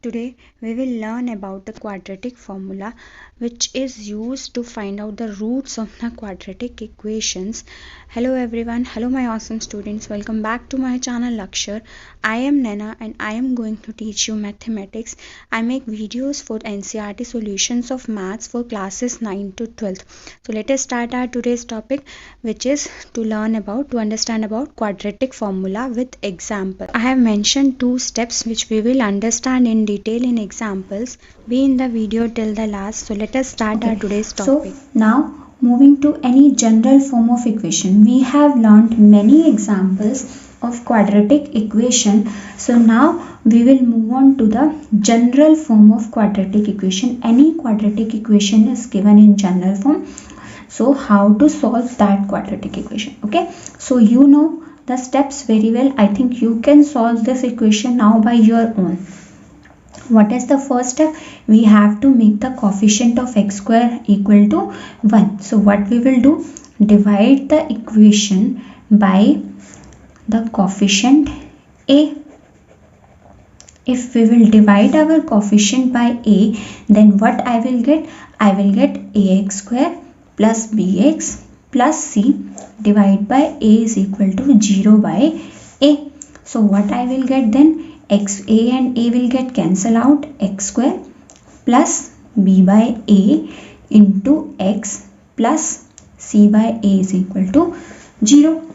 Today we will learn about the quadratic formula which is used to find out the roots of the quadratic equations. Hello everyone, hello my awesome students, welcome back to my channel Lakshar. I am Nana and I am going to teach you mathematics. I make videos for NCERT solutions of maths for classes 9 to 12. So let us start our today's topic, which is to understand about quadratic formula with example. I have mentioned two steps which we will understand in detail in examples. Be in the video till the last. So let us start our today's topic. So now moving to any general form of equation, we have learned many examples of quadratic equation. So now we will move on to the general form of quadratic equation. Any quadratic equation is given in general form. So how to solve that quadratic equation? Okay, so you know the steps very well. I think you can solve this equation now by your own. What is the first step? We have to make the coefficient of x square equal to 1. So what we will do? Divide the equation by the coefficient a. If we will divide our coefficient by a, then what I will get? I will get ax square plus bx plus c divided by a is equal to 0 by a. So what I will get then? A and a will get cancel out, x square plus b by a into x plus c by a is equal to 0.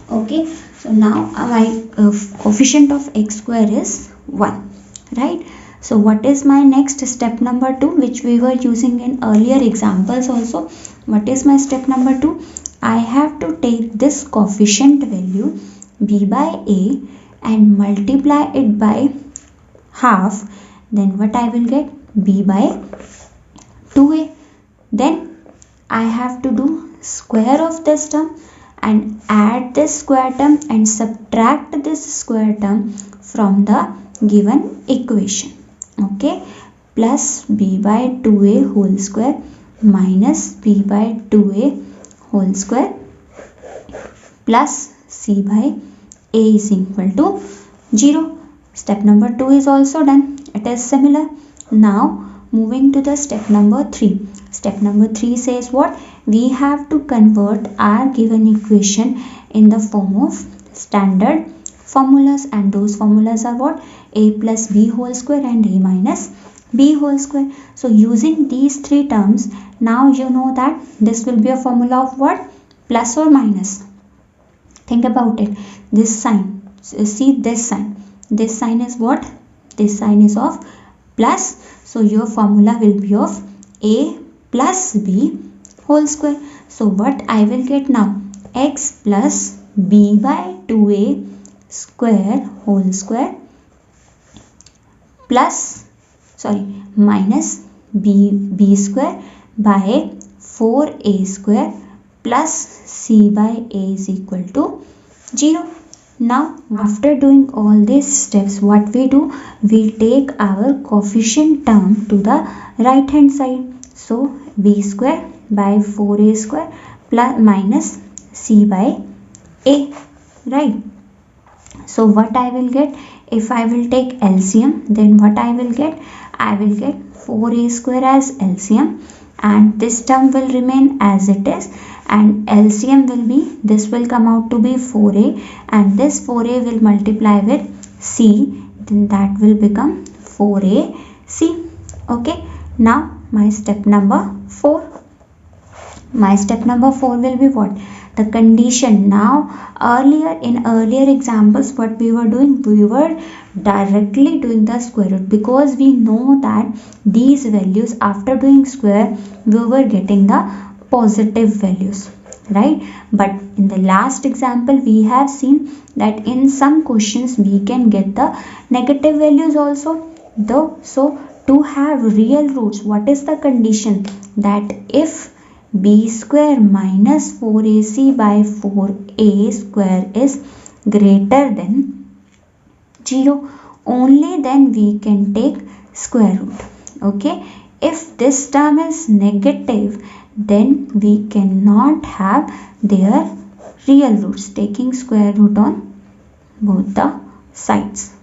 Okay, so now my coefficient of x square is 1, right? So what is my next step number 2, which we were using in earlier examples also? What is my step number 2? I have to take this coefficient value b by a and multiply it by half. Then what I will get? B by 2a. Then I have to do square of this term and add this square term and subtract this square term from the given equation. Okay, plus b by 2a whole square minus b by 2a whole square plus c by a is equal to 0. Step number 2 is also done. It is similar. Now moving to the step number 3. Step number 3 says what? We have to convert our given equation in the form of standard formulas, and those formulas are what? A plus b whole square and a minus b whole square. So using these three terms, now you know that this will be a formula of what? Plus or minus. Think about it. This sign, see this sign. This sign is what? This sign is of plus. So your formula will be of a plus b whole square. So what I will get now? X plus b by 2a square whole square plus minus b square by 4a square plus c by a is equal to 0. Now after doing all these steps, what we do? We take our coefficient term to the right hand side. So b square by 4a square plus minus c by a, right? So what I will get? If I will take LCM, then what I will get? I will get 4a square as LCM, and this term will remain as it is, and LCM will be, this will come out to be 4a, and this 4a will multiply with c, then that will become 4ac. Okay, now my step number 4. My step number 4 will be what? The condition. Now in earlier examples, what we were doing? We were directly doing the square root, because we know that these values, after doing square, we were getting the positive values, right? But in the last example, we have seen that in some questions we can get the negative values also, though. So to have real roots, what is the condition? That if b square minus 4ac by 4a square is greater than 0, only then we can take square root. Okay, if this term is negative, then we cannot have their real roots, taking square root on both the sides.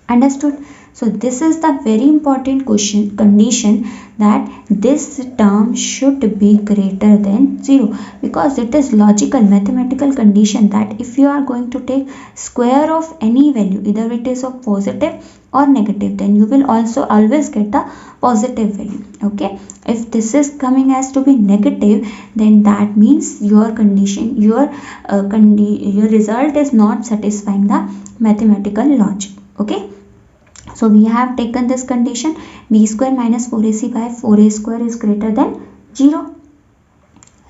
Understood? So this is the very important condition, that this term should be greater than 0, because it is logical mathematical condition that if you are going to take square of any value, either it is of positive or negative, then you will also always get the positive value. Okay, if this is coming as to be negative, then that means your condition, your result is not satisfying the mathematical logic. Okay, so we have taken this condition, b square minus 4ac by 4a square is greater than 0,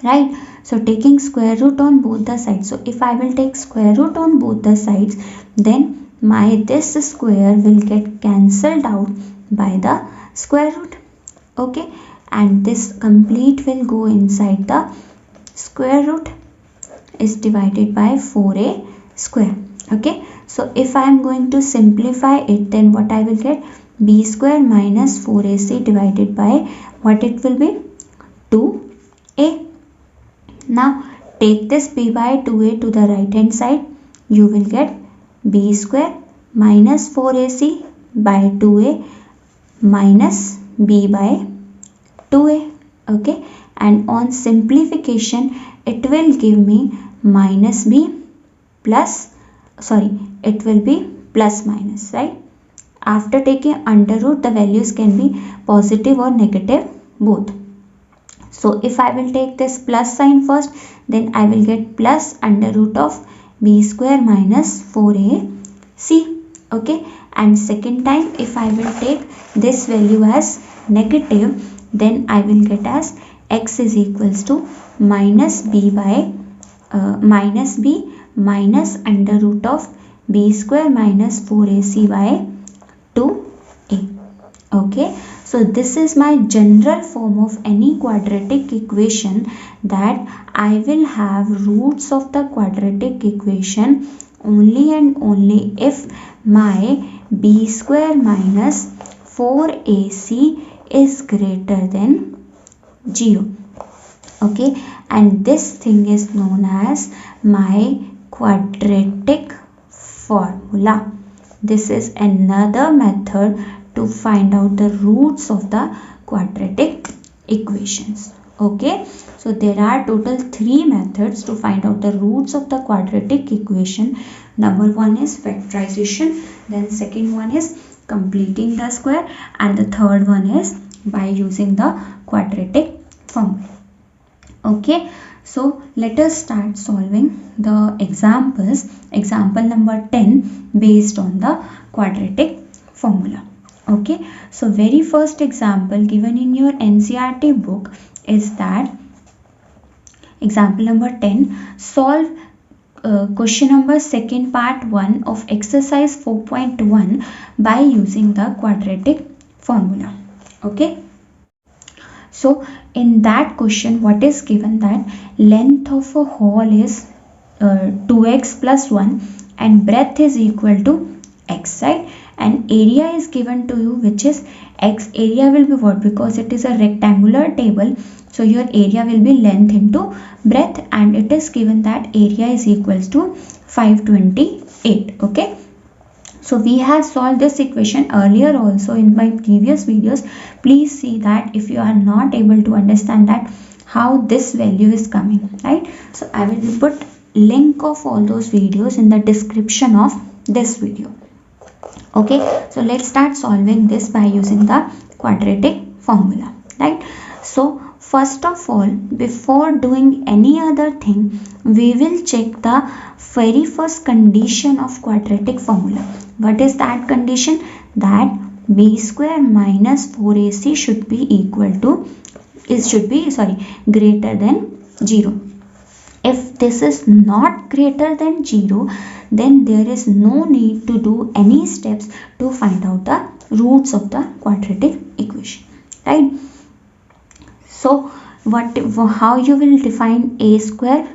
right? So taking square root on both the sides. So if I will take square root on both the sides, then my this square will get cancelled out by the square root. Okay, and this complete will go inside the square root is divided by 4a square. Okay, so if I am going to simplify it, then what I will get, b square minus 4ac divided by what it will be, 2a. Now take this b by 2a to the right hand side, you will get b square minus 4ac by 2a minus b by 2a. Okay, and on simplification it will give me minus b plus, it will be plus minus, right? After taking under root, the values can be positive or negative both. So if I will take this plus sign first, then I will get plus under root of b square minus 4ac. Okay, and second time if I will take this value as negative, then I will get as x is equals to minus b minus under root of b square minus 4ac by 2a. Okay, so this is my general form of any quadratic equation, that I will have roots of the quadratic equation only and only if my b square minus 4ac is greater than 0. Okay, and this thing is known as my quadratic formula. This is another method to find out the roots of the quadratic equations. Okay, so there are total 3 methods to find out the roots of the quadratic equation. Number 1 is factorization, then second one is completing the square, and the third one is by using the quadratic formula. Okay, so let us start solving the examples. Example number 10 based on the quadratic formula. Okay, so very first example given in your NCERT book is that example number 10, solve question number second part 1 of exercise 4.1 by using the quadratic formula. Okay, so in that question what is given, that length of a hole is 2x plus 1 and breadth is equal to x, right? And area is given to you, which is x. Area will be what, because it is a rectangular table, so your area will be length into breadth, and it is given that area is equals to 528. Okay, so we have solved this equation earlier also in my previous videos. Please see that if you are not able to understand that how this value is coming, right? So I will put link of all those videos in the description of this video. Okay, so let's start solving this by using the quadratic formula, right? So first of all, before doing any other thing, we will check the very first condition of quadratic formula. What is that condition? That b square minus 4ac should be equal to, greater than 0. If this is not greater than 0, then there is no need to do any steps to find out the roots of the quadratic equation, right? So how you will define a square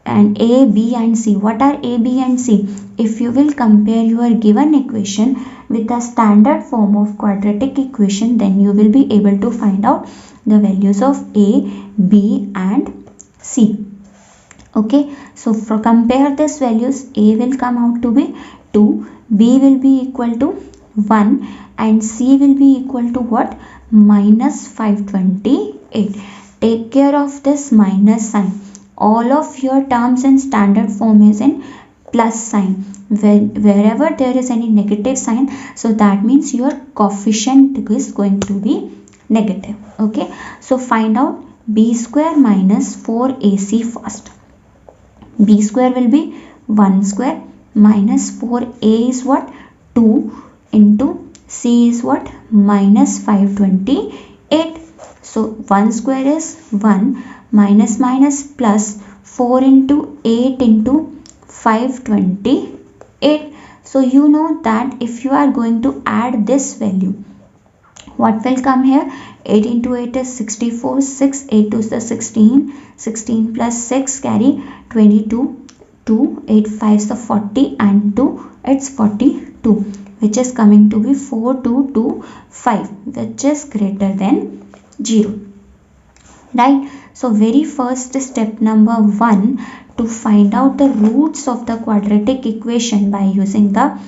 and a, b and c? What are a, b and c? If you will compare your given equation with the standard form of quadratic equation, then you will be able to find out the values of a, b and c. Okay, so for compare these values, a will come out to be 2, b will be equal to 1 and c will be equal to what? Minus 528. Take care of this minus sign. All of your terms in standard form is in plus sign. Wherever there is any negative sign, so that means your coefficient is going to be negative. Okay, so find out b square minus 4ac first. B square will be 1 square minus 4a is what? 2 into c is what? Minus 528. So 1 square is 1 minus minus plus 4 into 8 into 528. So you know that if you are going to add this value, what will come here? 8 into 8 is 64, 6, 8 is the 16, 16 plus 6 carry 22, 2, 8, 5 is the 40 and 2, it's 42, which is coming to be 4225, which is greater than 0. Right? So very first step number 1 to find out the roots of the quadratic equation by using the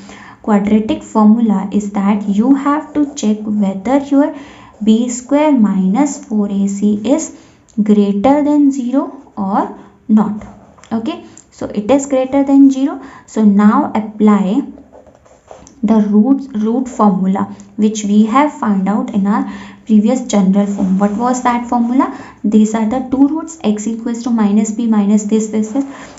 quadratic formula is that you have to check whether your b square minus 4ac is greater than 0 or not. Okay, so it is greater than 0. So now apply the root formula which we have found out in our previous general form. What was that formula? These are the two roots, x equals to minus b minus this.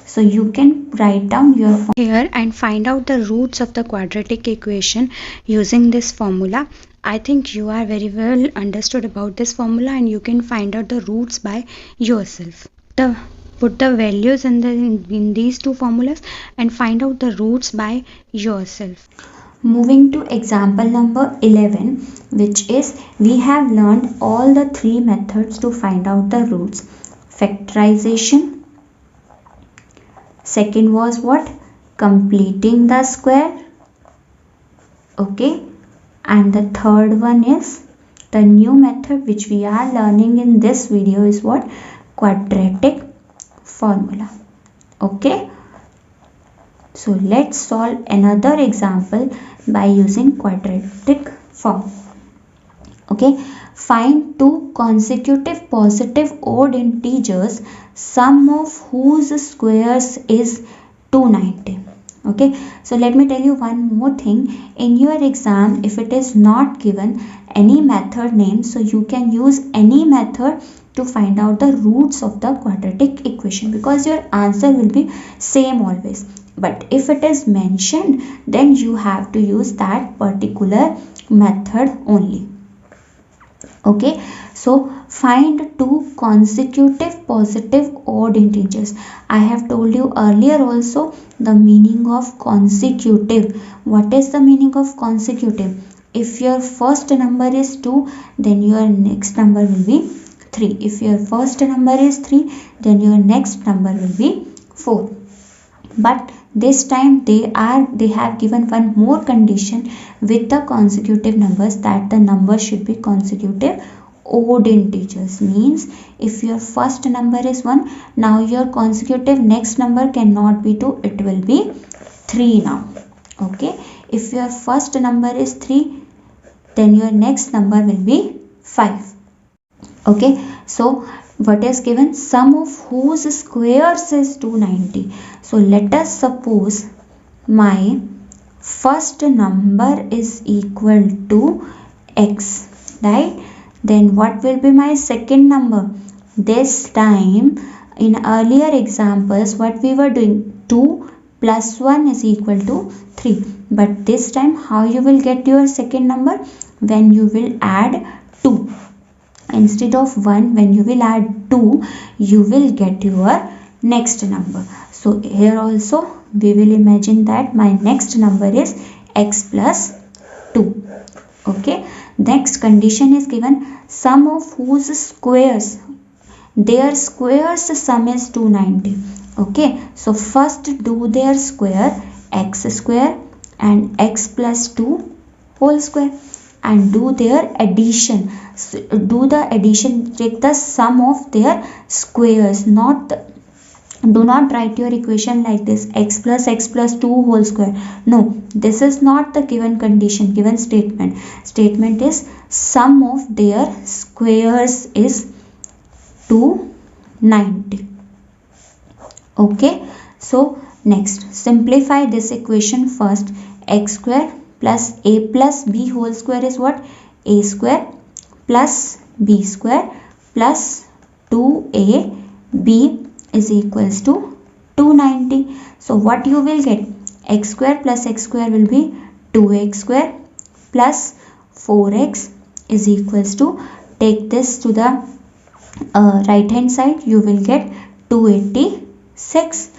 So you can write down your formula here and find out the roots of the quadratic equation using this formula. I think you are very well understood about this formula and you can find out the roots by yourself. Put the values in these two formulas and find out the roots by yourself. Moving to example number 11, which is we have learned all the three methods to find out the roots. Factorization. Second was what? Completing the square. Okay. And the third one is the new method which we are learning in this video is what? Quadratic formula. Okay. So let's solve another example by using quadratic form. Okay, find two consecutive positive odd integers, sum of whose squares is 290. Okay, so let me tell you one more thing. In your exam, if it is not given any method name, so you can use any method to find out the roots of the quadratic equation because your answer will be same always. But if it is mentioned, then you have to use that particular method only. Okay, so find two consecutive positive odd integers. I have told you earlier also the meaning of consecutive. What is the meaning of consecutive? If your first number is 2, then your next number will be 3. If your first number is 3, then your next number will be 4. But this time they have given one more condition with the consecutive numbers, that the number should be consecutive odd integers. Means if your first number is 1, now your consecutive next number cannot be 2, it will be 3 now. Okay, if your first number is 3, then your next number will be 5. Okay, so what is given? Sum of whose squares is 290. So let us suppose my first number is equal to x, right? Then what will be my second number? This time in earlier examples what we were doing, 2 plus 1 is equal to 3. But this time how you will get your second number? When you will add 2. Instead of 1, when you will add 2, you will get your next number. So here also we will imagine that my next number is x plus 2. Okay, next condition is given, sum of whose squares, their squares sum is 290. Okay, so first do their square, x square and x plus 2 whole square, and do their addition. So, do the addition, take the sum of their squares, not Do not write your equation like this, x plus 2 whole square. No, this is not the given condition, given statement. Statement is sum of their squares is 290. Okay, so next simplify this equation first. X square plus a plus b whole square is what? A square plus b square plus 2ab is equals to 290. So what you will get? X square plus x square will be 2x square plus 4x is equals to, take this to the right hand side, you will get 286.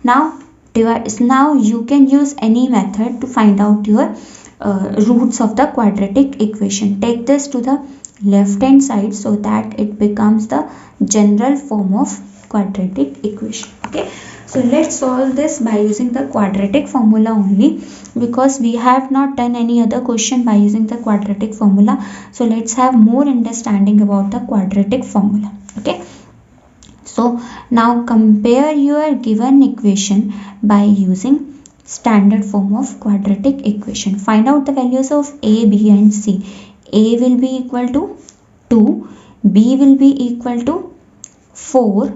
Now you can use any method to find out your roots of the quadratic equation. Take this to the left hand side so that it becomes the general form of quadratic equation. Okay, so let's solve this by using the quadratic formula only, because we have not done any other question by using the quadratic formula. So let's have more understanding about the quadratic formula. Okay, so now compare your given equation by using standard form of quadratic equation. Find out the values of a, b and c. A will be equal to 2, b will be equal to 4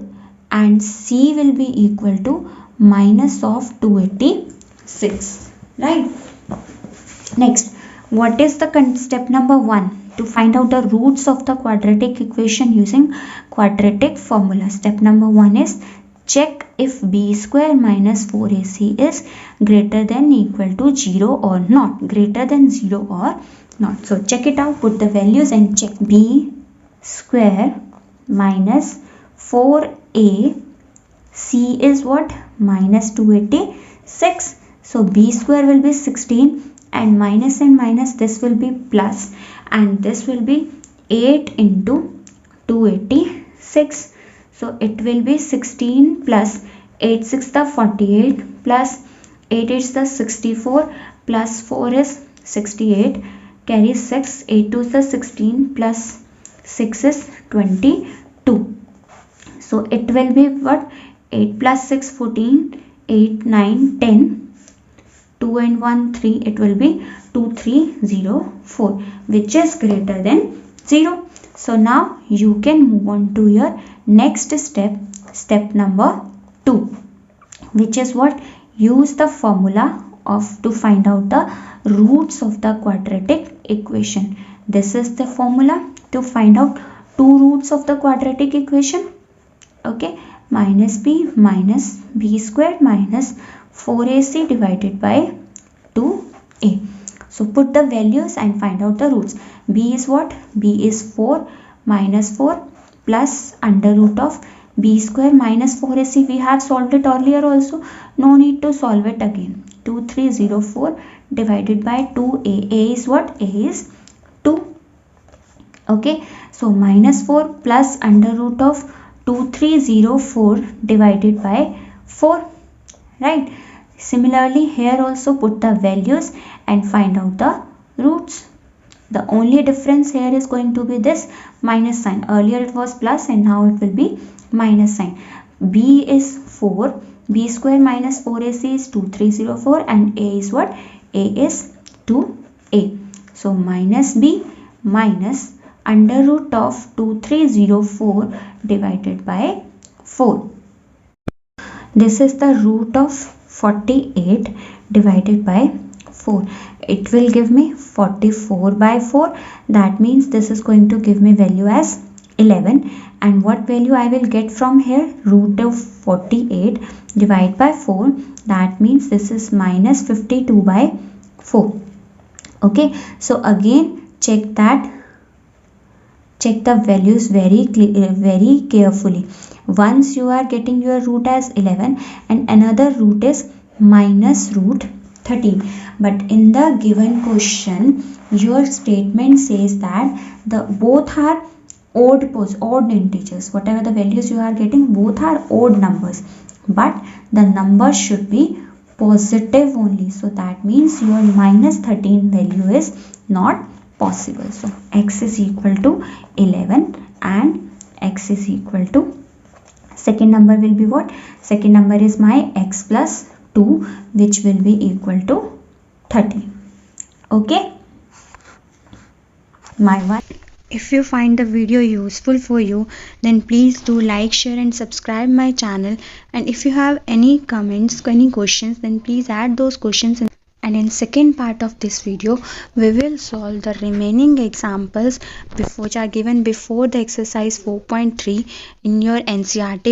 and c will be equal to minus of 286. Right. Next, what is the step number 1? To find out the roots of the quadratic equation using quadratic formula. Step number 1 is check if b square minus 4ac is greater than equal to 0 or not. Greater than 0 or not. So check it out, put the values and check. B square minus 4ac is what? Minus 286. So b square will be 16 and minus this will be plus, and this will be 8 into 286. So it will be 16 plus 8 6 the 48 plus 8 is the 64 plus 4 is 68, carry 6, 8 2 is the 16 plus 6 is 22. So it will be what? 8 plus 6 14, 8 9 10, 2 and 1 3, it will be 2304, which is greater than 0. So now you can move on to your next step, step number 2, which is what? Use the formula to find out the roots of the quadratic equation. This is the formula to find out two roots of the quadratic equation. Okay, minus b squared minus 4ac divided by 2a. So put the values and find out the roots. B is what? B is 4 minus 4 plus under root of b square minus 4ac. We have solved it earlier also. No need to solve it again. 2304 divided by 2a. A is what? A is 2. Okay. So minus 4 plus under root of 2304 divided by 4. Right. Similarly, here also put the values and find out the roots. The only difference here is going to be this minus sign. Earlier it was plus and now it will be minus sign. B is 4. B square minus 4ac is 2304 and A is what? A is 2a. So minus B minus under root of 2304 divided by 4. This is the root of 48 divided by 4. It will give me 44 by 4. That means this is going to give me value as 11. And what value I will get from here? Root of 48 divided by 4. That means this is minus 52 by 4. Okay. So again check the values very carefully. Once you are getting your root as 11 and another root is minus root 13. But in the given question, your statement says that both are odd integers. Whatever the values you are getting, both are odd numbers. But the number should be positive only. So that means your minus 13 value is not possible. So x is equal to 11 and x is equal to Second number will be what? Second number is my x plus 2, which will be equal to 30. Okay, my one. If you find the video useful for you, then please do like, share and subscribe my channel. And if you have any comments, any questions, then please add those questions in. And in second part of this video, we will solve the remaining examples which are given before the exercise 4.3 in your NCERT